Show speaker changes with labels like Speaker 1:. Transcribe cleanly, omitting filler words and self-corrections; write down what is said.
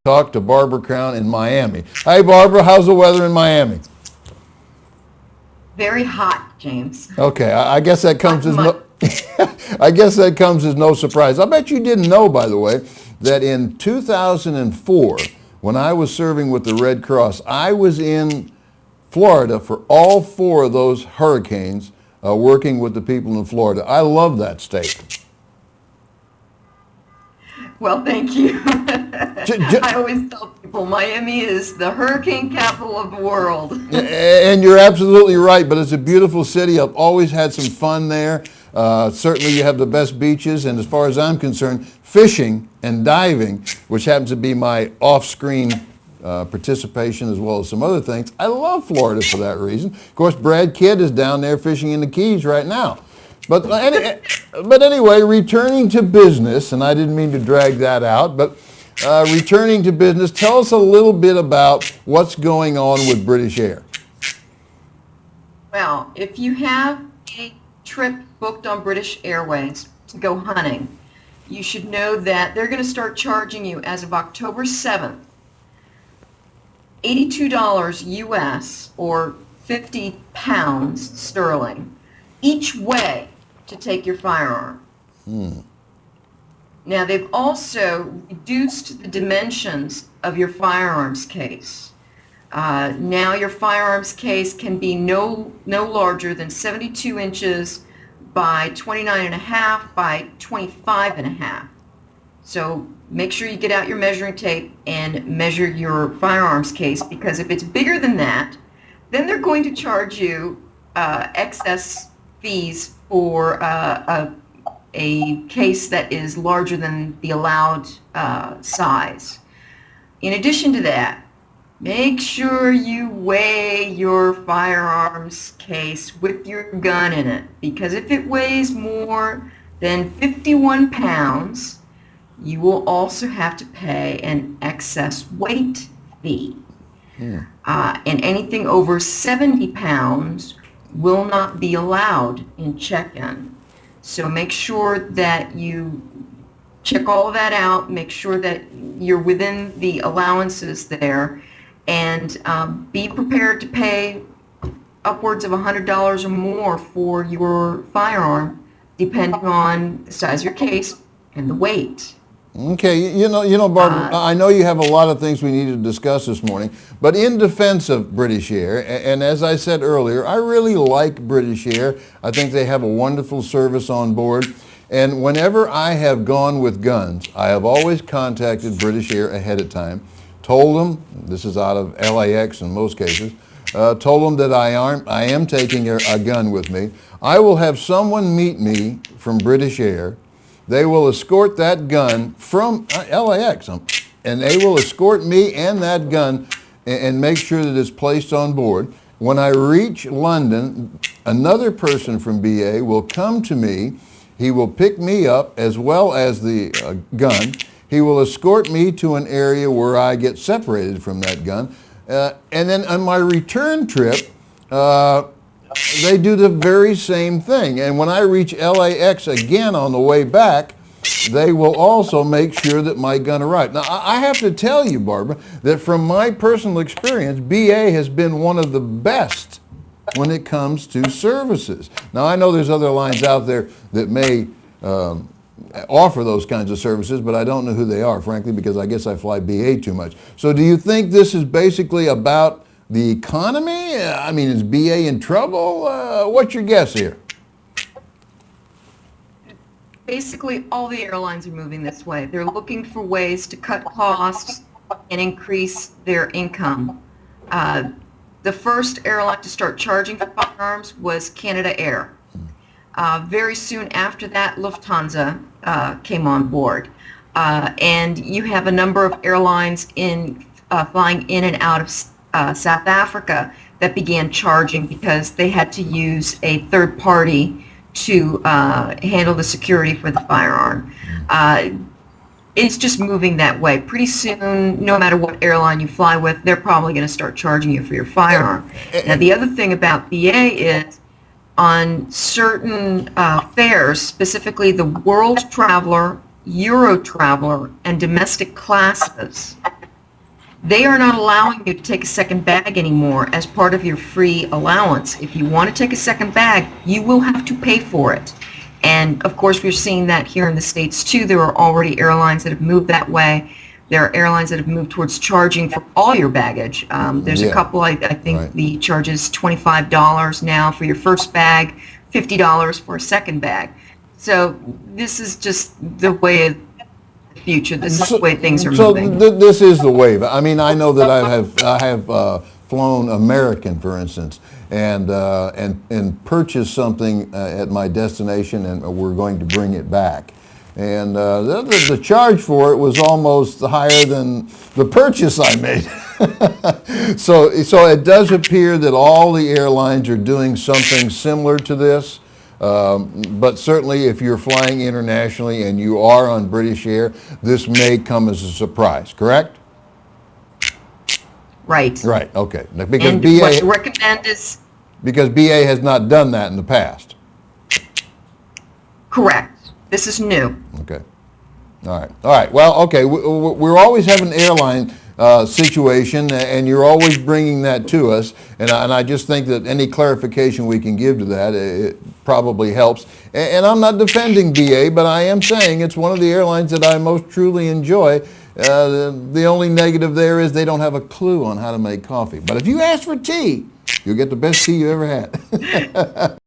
Speaker 1: talk to Barbara Crown in Miami. Hi, Barbara. How's the weather in Miami?
Speaker 2: Very hot, James.
Speaker 1: Okay, I guess that comes as no. I guess that comes as no surprise. I bet you didn't know, by the way, that in 2004, when I was serving with the Red Cross, I was in Florida for all 4 of those hurricanes, working with the people in Florida. I love that state.
Speaker 2: Well, thank you. I always tell people Miami is the hurricane capital of the world.
Speaker 1: And you're absolutely right, but it's a beautiful city. I've always had some fun there. Certainly you have the best beaches, and as far as I'm concerned, fishing and diving, which happens to be my off-screen participation as well as some other things. I love Florida for that reason. Of course, Brad Kidd is down there fishing in the Keys right now. But anyway, returning to business, and I didn't mean to drag that out, but returning to business, tell us a little bit about what's going on with British Air.
Speaker 2: Well, if you have a trip booked on British Airways to go hunting, you should know that they're going to start charging you as of October 7th, $82 US or 50 pounds sterling each way to take your firearm. Now, they've also reduced the dimensions of your firearms case. Now your firearms case can be no larger than 72 inches by 29.5 by 25.5. So make sure you get out your measuring tape and measure your firearms case, because if it's bigger than that, then they're going to charge you excess fees for a case that is larger than the allowed size. In addition to that, make sure you weigh your firearms case with your gun in it, because if it weighs more than 51 pounds, you will also have to pay an excess weight fee. And anything over 70 pounds will not be allowed in check-in. So make sure that you check all of that out, make sure that you're within the allowances there, and be prepared to pay upwards of $100 or more for your firearm, depending on the size of your case and the weight.
Speaker 1: Okay, you know, Barbara, I know you have a lot of things we need to discuss this morning, but in defense of British Air, and as I said earlier, I really like British Air. I think they have a wonderful service on board, and whenever I have gone with guns, I have always contacted British Air ahead of time, told them, this is out of LAX in most cases, told them that I am taking a gun with me. I will have someone meet me from British Air. They will escort that gun from LAX, and they will escort me and that gun and make sure that it's placed on board. When I reach London, another person from BA will come to me. He will pick me up as well as the gun. He will escort me to an area where I get separated from that gun. And then on my return trip, they do the very same thing. And when I reach LAX again on the way back, they will also make sure that my gun arrives. Now, I have to tell you, Barbara, that from my personal experience, BA has been one of the best when it comes to services. Now, I know there's other lines out there that may offer those kinds of services, but I don't know who they are, frankly, because I guess I fly BA too much. So do you think this is basically about the economy? I mean, is BA in trouble? What's your guess here?
Speaker 2: Basically, all the airlines are moving this way. They're looking for ways to cut costs and increase their income. The first airline to start charging for firearms was Canada Air. Very soon after that, Lufthansa came on board. And you have a number of airlines flying in and out of South Africa that began charging because they had to use a third party to handle the security for the firearm. It's just moving that way. Pretty soon, no matter what airline you fly with, they're probably going to start charging you for your firearm. Now, the other thing about BA is on certain fares, specifically the World Traveler, Euro Traveler, and domestic classes, They are not allowing you to take a second bag anymore as part of your free allowance. If you want to take a second bag, you will have to pay for it. And of course, we're seeing that here in the States too. There are already airlines that have moved that way. There are airlines that have moved towards charging for all your baggage. There's a couple, I think
Speaker 1: Right.
Speaker 2: the charge is $25 now for your first bag, $50 for a second bag. So this is just the way of the future. This is the way things are moving.
Speaker 1: So this is the wave. I mean, I know that I have flown American, for instance, and purchased something at my destination, and we're going to bring it back. And the charge for it was almost higher than the purchase I made. So it does appear that all the airlines are doing something similar to this. But certainly if you're flying internationally and you are on British Air, this may come as a surprise, correct?
Speaker 2: Right.
Speaker 1: Right, okay. Because
Speaker 2: And
Speaker 1: BA,
Speaker 2: what I recommend is,
Speaker 1: because BA has not done that in the past.
Speaker 2: correct. This is new.
Speaker 1: Okay. All right. Well, okay. We're always having an airline situation, and you're always bringing that to us. And I just think that any clarification we can give to that, it probably helps. And I'm not defending BA, but I am saying it's one of the airlines that I most truly enjoy. The only negative there is they don't have a clue on how to make coffee. But if you ask for tea, you'll get the best tea you ever had.